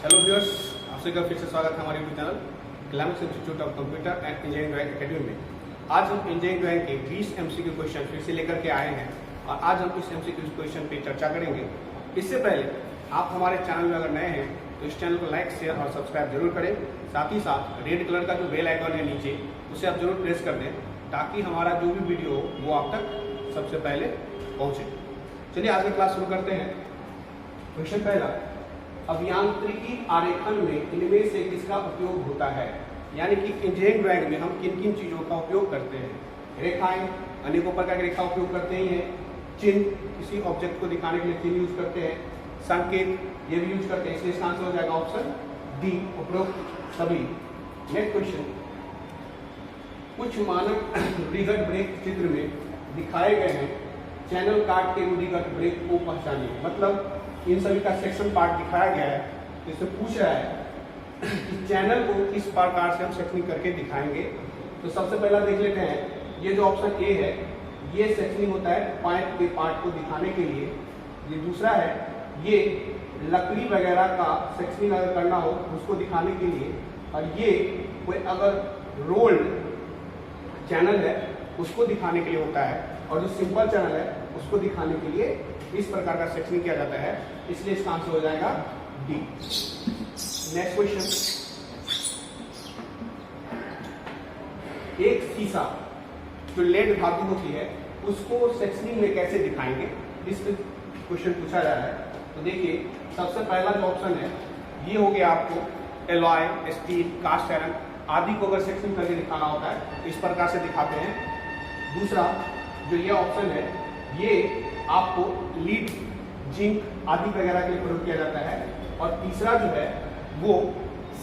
Hello viewers, आपसे का फिर से स्वागत है हमारे YouTube channel Glamx institute of computer and engineering drawing academy में। आज हम इंजीनियरिंग ड्राइंग के 20 एमसीक्यू क्वेश्चन फिर से लेकर के आए हैं और आज हम इस एमसीक्यू क्वेश्चन पे चर्चा करेंगे। इससे पहले आप हमारे चैनल में अगर नए हैं तो इस चैनल को लाइक, शेयर और सब्सक्राइब जरूर करें। साथ ही साथ रेड कलर का जो बेल आइकन है नीचे, उसे आप जरूर प्रेस कर दें ताकि हमारा जो भी वीडियो हो वो आप तक सबसे पहले पहुँचे। चलिए आज की क्लास शुरू करते हैं। क्वेश्चन पहला, अभियांत्रिकी आरेखन में इनमें से किसका उपयोग होता है? यानी कि इंजीनियरिंग ड्राइंग में हम किन किन चीजों का उपयोग करते हैं? रेखाएं, अनेकों प्रकार की रेखा उपयोग करते ही हैं। चिन्ह, किसी ऑब्जेक्ट को दिखाने के लिए चिन्ह यूज करते हैं। संकेत, ये भी यूज करते हैं, इसलिए इसका आंसर हो जाएगा ऑप्शन डी, उपरोक्त सभी। नेक्स्ट क्वेश्चन, कुछ मानक रूढ़िगत ब्रेक चित्र में दिखाए गए हैं, चैनल काट के रूढ़िगत ब्रेक को पहचानिए। मतलब इन सभी का सेक्शन पार्ट दिखाया गया है, तो इससे पूछ रहा है कि चैनल को किस प्रकार से हम सेक्शनिंग करके दिखाएंगे। तो सबसे पहला देख लेते हैं, ये जो ऑप्शन ए है ये सेक्शनिंग होता है पाइप के पार्ट को दिखाने के लिए। ये दूसरा है, ये लकड़ी वगैरह का सेक्शनिंग अगर करना हो उसको दिखाने के लिए। और ये कोई अगर रोल्ड चैनल है उसको दिखाने के लिए होता है, और जो सिंपल चैनल है उसको दिखाने के लिए इस प्रकार का सेक्शनिंग किया जाता है, इसलिए इसका आंसर हो जाएगा डी। नेक्स्ट क्वेश्चन, एक शीशा जो लेड धातु होती है उसको सेक्शनिंग में कैसे दिखाएंगे, इस क्वेश्चन पूछा जा रहा है। तो देखिए, सबसे पहला जो ऑप्शन है ये हो गया, आपको एलॉय, स्टील, कास्ट आयरन आदि को अगर सेक्शनिंग करके दिखाना होता है इस प्रकार से दिखाते हैं। दूसरा जो ये ऑप्शन है ये आपको लीड, जिंक आदि वगैरह के लिए प्रयोग किया जाता है। और तीसरा जो है वो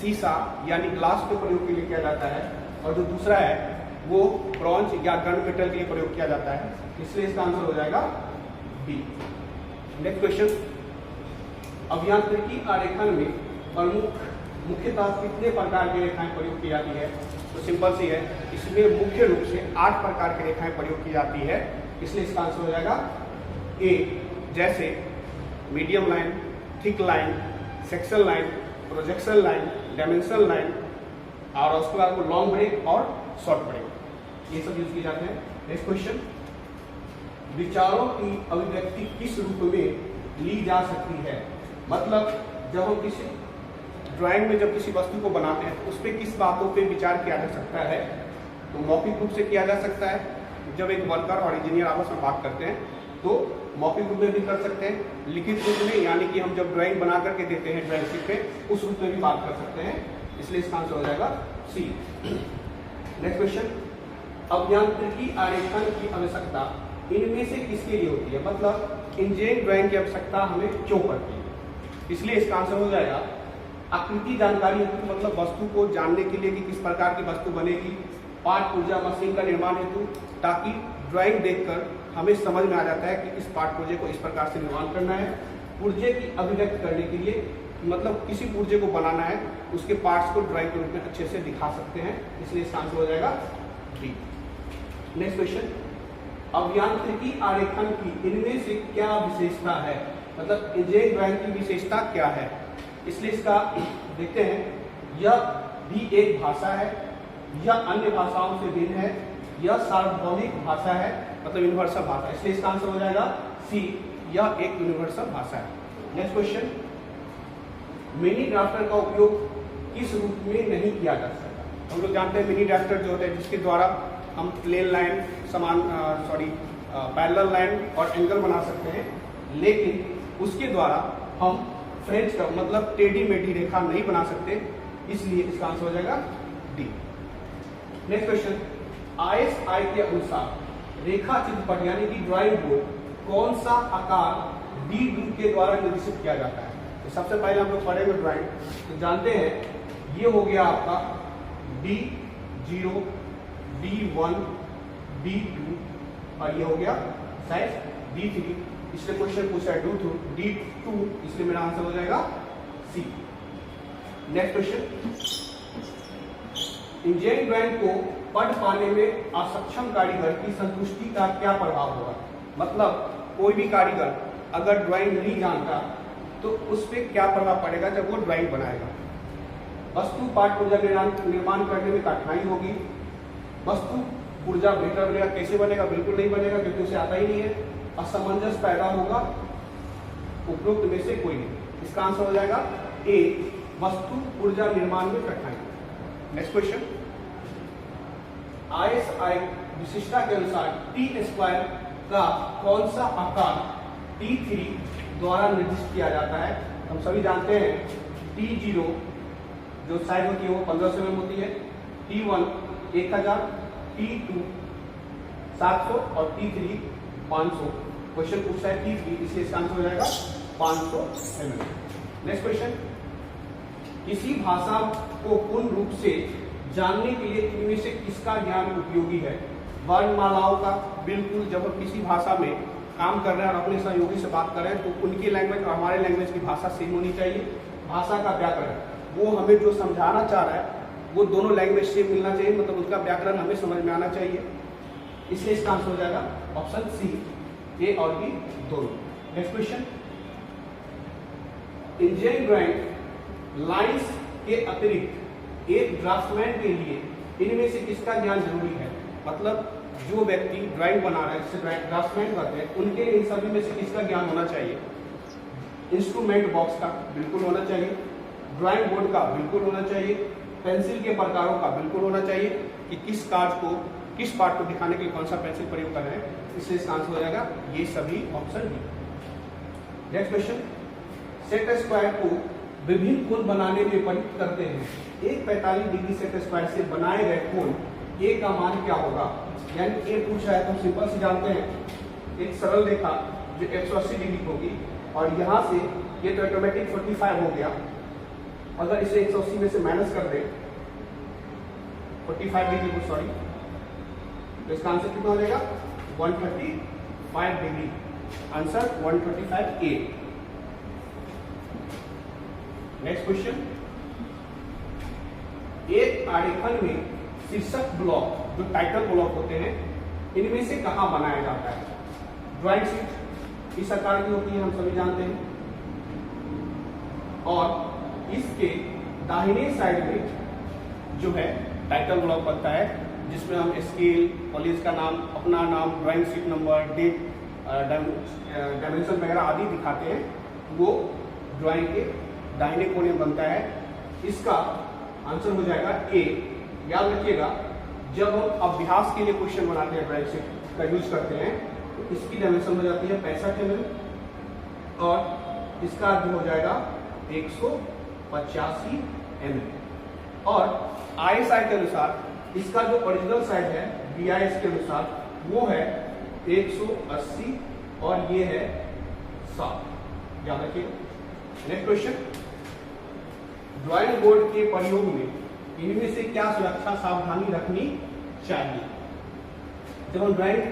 शीशा यानी ग्लास के प्रयोग के लिए किया जाता है। और जो दूसरा है वो ब्रॉन्ज या गन मेटल के लिए प्रयोग किया जाता है, इसलिए इसका आंसर हो जाएगा बी। नेक्स्ट क्वेश्चन, अभियांत्रिकी आरेखन में प्रमुख मुख्यतः कितने प्रकार की रेखाएं प्रयोग की जाती है? तो सिंपल सी है, इसमें मुख्य रूप से 8 प्रकार की रेखाएं प्रयोग की जाती है, इसलिए इसका आंसर हो जाएगा ए। जैसे medium line, thick line, section line, projection line, dimension line, और उसके बाद वो लॉन्ग ब्रेक और शॉर्ट ब्रेक, ये सब यूज किए जाते हैं। नेक्स्ट क्वेश्चन, विचारों की अभिव्यक्ति किस रूप में ली जा सकती है? मतलब जब हम किसी ड्राइंग में जब किसी वस्तु को बनाते हैं तो उस पर किस बातों पे विचार किया जा सकता है? तो मौखिक रूप से किया जा सकता है, जब एक वर्कर और इंजीनियर आपस में बात करते हैं तो मौखिक रूप में भी कर सकते हैं, लिखित रूप में यानी कि हम जब ड्राइंग बना करके देते हैं ड्राइंग शीट पे उस रूप में भी बात कर सकते हैं, इसलिए इसका आंसर हो जाएगा सी। नेक्स्ट क्वेश्चन, अभियांत्रिकी आरेखन की आवश्यकता इनमें से किसके लिए होती है? मतलब इंजीनियरिंग ड्राइंग की आवश्यकता हमें क्यों पड़ती है? इसलिए इसका आंसर हो जाएगा आकृति जानकारी हेतु, मतलब वस्तु को जानने के लिए कि किस प्रकार की वस्तु बनेगी। पार्ट पुर्जा मशीन का निर्माण हेतु, ताकि ड्राइंग देखकर हमें समझ में आ जाता है कि इस पार्ट पुर्जे को इस प्रकार से निर्माण करना है। पुर्जे की अभिव्यक्ति करने के लिए, मतलब किसी पुर्जे को बनाना है उसके पार्ट्स को ड्राइंग के रूप में अच्छे से दिखा सकते हैं, इसलिए इसका आंसर हो जाएगा बी। नेक्स्ट क्वेश्चन, अभियांत्रिकी आरेखन की इनमें से क्या विशेषता है? मतलब इंजीनियरिंग ड्राइंग की विशेषता क्या है? इसलिए इसका देखते हैं, यह भी एक भाषा है, यह अन्य भाषाओं से भिन्न है, यह सार्वभौमिक भाषा है, मतलब यूनिवर्सल भाषा, इसलिए इसका आंसर हो जाएगा सी, यह एक यूनिवर्सल भाषा है। नेक्स्ट क्वेश्चन, मिनी ड्राफ्टर का उपयोग किस रूप में नहीं किया जा सकता? हम लोग जानते हैं मिनी ड्राफ्टर जो होता है जिसके द्वारा हम प्लेन लाइन, पैरेलल लाइन और एंगल बना सकते हैं, लेकिन उसके द्वारा हम फ्रेंच का मतलब टेढ़ी मेढ़ी रेखा नहीं बना सकते, इसलिए इसका आंसर हो जाएगा डी। नेक्स्ट क्वेश्चन, आईएसआई के अनुसार रेखा चित्र पर यानी कि ड्राइंग बोर्ड कौन सा आकार डी के द्वारा निर्देशित किया जाता है? तो सबसे पहले हम लोग पढ़ेंगे ड्राइंग, तो जानते हैं ये हो गया आपका D0, D1, D2 और ये हो गया साइज D3, इसलिए क्वेश्चन पूछा है D2, इसलिए मेरा आंसर हो जाएगा सी। नेक्स्ट क्वेश्चन, इंजीनियरिंग ड्राइंग को पढ़ पाने में असक्षम कारीगर की संतुष्टि का क्या प्रभाव होगा? मतलब कोई भी कारीगर अगर ड्राइंग नहीं जानता तो उस पर क्या प्रभाव पड़ेगा जब वो ड्राइंग बनाएगा। वस्तु पाठ ऊर्जा निर्माण करने में कठिनाई होगी। वस्तु ऊर्जा बेहतर बनेगा, कैसे बनेगा? बिल्कुल नहीं बनेगा क्योंकि उसे आता ही नहीं है। असमंजस पैदा होगा, उपरोक्त में से कोई नहीं। इसका आंसर हो जाएगा ए, वस्तु ऊर्जा निर्माण में कठिनाई। नेक्स्ट क्वेश्चन, ISI विशिष्टता के अनुसार T² का कौन सा आकार T3 द्वारा निर्दिष्ट किया जाता है? हम सभी जानते हैं T0 जो साइज होती है वो 1500 mm होती है, T1 1000, T2 700 और T3 500। क्वेश्चन पूछता है T3, इसलिए इसका आंसर हो जाएगा 500 mm। नेक्स्ट क्वेश्चन, किसी भाषा को पूर्ण रूप से जानने के लिए इनमें से किसका ज्ञान उपयोगी है? वर्णमालाओं का। बिल्कुल, जब हम किसी भाषा में काम कर रहे हैं और अपने सहयोगी से बात कर रहे हैं तो उनकी लैंग्वेज और हमारे लैंग्वेज की भाषा सेम होनी चाहिए। भाषा का व्याकरण, वो हमें जो समझाना चाह रहा है वो दोनों लैंग्वेज से मिलना चाहिए, मतलब उसका व्याकरण हमें समझ में आना चाहिए। इसलिए इसका आंसर हो जाएगा ऑप्शन सी, ए और बी दोनों। Next question, engineering drawing lines के अतिरिक्त एक ड्राफ्टमैन के लिए इनमें से किसका ज्ञान जरूरी है? मतलब जो व्यक्ति ड्राइंग बना रहा है, जिसे ड्राफ्टमैन कहते हैं, उनके इन सभी में से किसका ज्ञान होना चाहिए? इंस्ट्रूमेंट बॉक्स का बिल्कुल होना चाहिए, ड्राइंग बोर्ड का बिल्कुल होना चाहिए, पेंसिल के प्रकारों का बिल्कुल होना चाहिए कि किस कार्ड को, किस पार्ट को दिखाने के लिए कौन सा पेंसिल प्रयोग कर रहे हैं। इसलिए इसका आंसर हो जाएगा ये सभी option D. Next question, set square को विभिन्न कोण बनाने में प्रयुक्त करते हैं। एक 45 डिग्री सेट स्क्वायर से बनाए गए कोण ए का मान क्या होगा? यानी ए पूछा है तो सिंपल से जानते हैं, एक सरल रेखा जो 180 डिग्री होगी और यहाँ से ये तो ऑटोमेटिक 45 हो गया। अगर इसे 180 में से माइनस कर दे 45 डिग्री को, सॉरी, तो इसका आंसर कितना हो जाएगा? 135 डिग्री। आंसर 135 ए। नेक्स्ट क्वेश्चन, एक आरेखन में शीर्षक ब्लॉक जो टाइटल ब्लॉक होते हैं इनमें से कहाँ बनाया जाता है? ड्राइंग शीट इस आकार की होती है, हम सभी जानते हैं, और इसके दाहिने साइड में जो है टाइटल ब्लॉक बनता है जिसमें हम स्केल, कॉलेज का नाम, अपना नाम, drawing sheet number, date, dimension वगैरह आदि दिखाते हैं। वो ड्राइंग के दाहिने कोने में बनता है। इसका आंसर हो जाएगा ए। याद रखिएगा, जब हम अभ्यास के लिए क्वेश्चन बनाते हैं, ड्राइंग शीट का यूज करते हैं, तो इसकी डायमेंशन हो जाती है 65 mm और इसका जो हो जाएगा 185 mm। और ISI के अनुसार इसका जो ओरिजिनल साइज है BIS के अनुसार वो है 180 और ये है 7। याद रखिए। नेक्स्ट क्वेश्चन, ड्राइंग बोर्ड के प्रयोग में इनमें से क्या सुरक्षा सावधानी रखनी चाहिए? जब हम ड्राइंग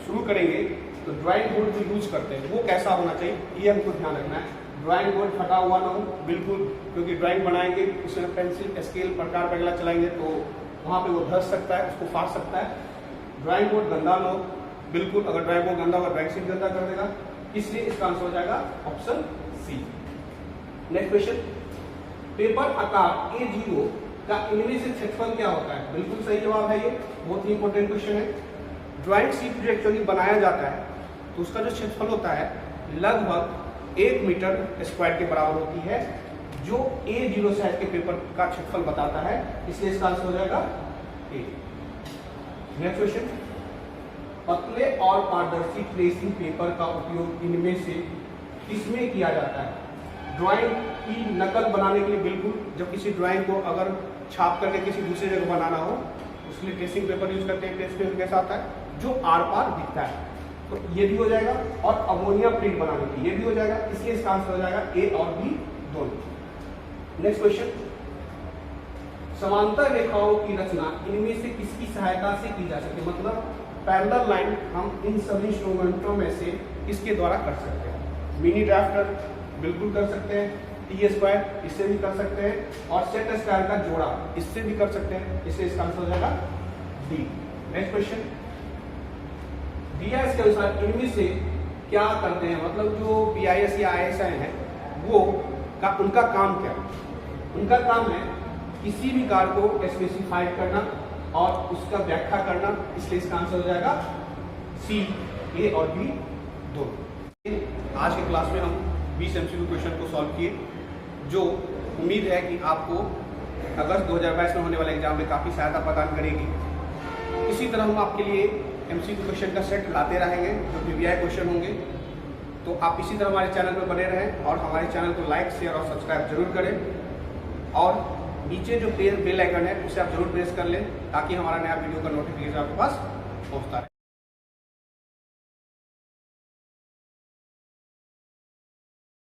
शुरू करेंगे तो ड्राइंग बोर्ड जो यूज करते हैं वो कैसा होना चाहिए, ये हमको ध्यान रखना है। ड्राइंग बोर्ड फटा हुआ ना हो बिल्कुल, क्योंकि ड्राइंग बनाएंगे उसमें पेंसिल, स्केल, प्रकार वगैरह चलाएंगे तो वहाँ पे वो धस सकता है, उसको फाड़ सकता है। ड्राइंग बोर्ड गंदा ना हो बिल्कुल, अगर ड्राइंग बोर्ड गंदा होगा ड्राइंग शीट गंदा कर देगा। इसलिए इसका आंसर हो जाएगा option C. Next question, paper आकार A0 का इनमें से क्षेत्रफल क्या होता है? बिल्कुल सही जवाब है, ये बहुत ही इंपॉर्टेंट क्वेश्चन है। ड्राइंग शीट जो एक्चुअली बनाया जाता है तो उसका जो क्षेत्रफल होता है लगभग 1 मीटर स्क्वायर के बराबर होती है, जो A0 साइज के पेपर का क्षेत्रफल बताता है। इसलिए इसका आंसर हो जाएगा ए। नेक्स्ट क्वेश्चन, पतले और पारदर्शी ट्रेसिंग पेपर का उपयोग इनमें से किसमें किया जाता है? ड्राइंग की नकल बनाने के लिए बिल्कुल, जब किसी ड्राइंग को अगर छाप करके किसी दूसरी जगह बनाना हो उसके लिए ट्रेसिंग पेपर यूज करते हैं। ट्रेस पेपर कैसा आता है? जो आर पार दिखता है, तो ये भी हो जाएगा। और अमोनिया प्रिंट बनाने की ये भी हो जाएगा। इसलिए इसका आंसर हो जाएगा ए और बी दोनों। नेक्स्ट क्वेश्चन, समांतर रेखाओं की रचना इनमें से किसकी सहायता से की जा सकती है? मतलब पैरेलल लाइन हम इन सभी इंस्ट्रूमेंटों में से किसके द्वारा कर सकते हैं? मिनी ड्राफ्टर बिल्कुल कर सकते हैं, T² इससे भी कर सकते हैं, और सेट स्क्वायर का जोड़ा इससे भी कर सकते हैं। इससे इसका आंसर हो जाएगा डी। नेक्स्ट क्वेश्चन, BIS के अनुसार इनमें से क्या करते हैं? मतलब जो BIS या ISI है वो उनका काम क्या है? उनका काम है किसी भी कार को स्पेसिफाई करना और उसका व्याख्या करना, इसलिए इसका आंसर हो जाएगा सी, ए और बी दोनों। आज के क्लास में हम 20 MCQ क्वेश्चन को सॉल्व किए, जो उम्मीद है कि आपको अगस्त 2022 में होने वाले एग्जाम में काफ़ी सहायता प्रदान करेगी। इसी तरह हम आपके लिए MCQ क्वेश्चन का सेट लाते रहेंगे जो PVI क्वेश्चन होंगे। तो आप इसी तरह हमारे चैनल पर बने रहें और हमारे चैनल को लाइक, शेयर और सब्सक्राइब जरूर करें, और नीचे जो बेल आइकन है उसे आप जरूर प्रेस कर लें ताकि हमारा नया वीडियो का नोटिफिकेशन आपके पास पहुंचता रहे।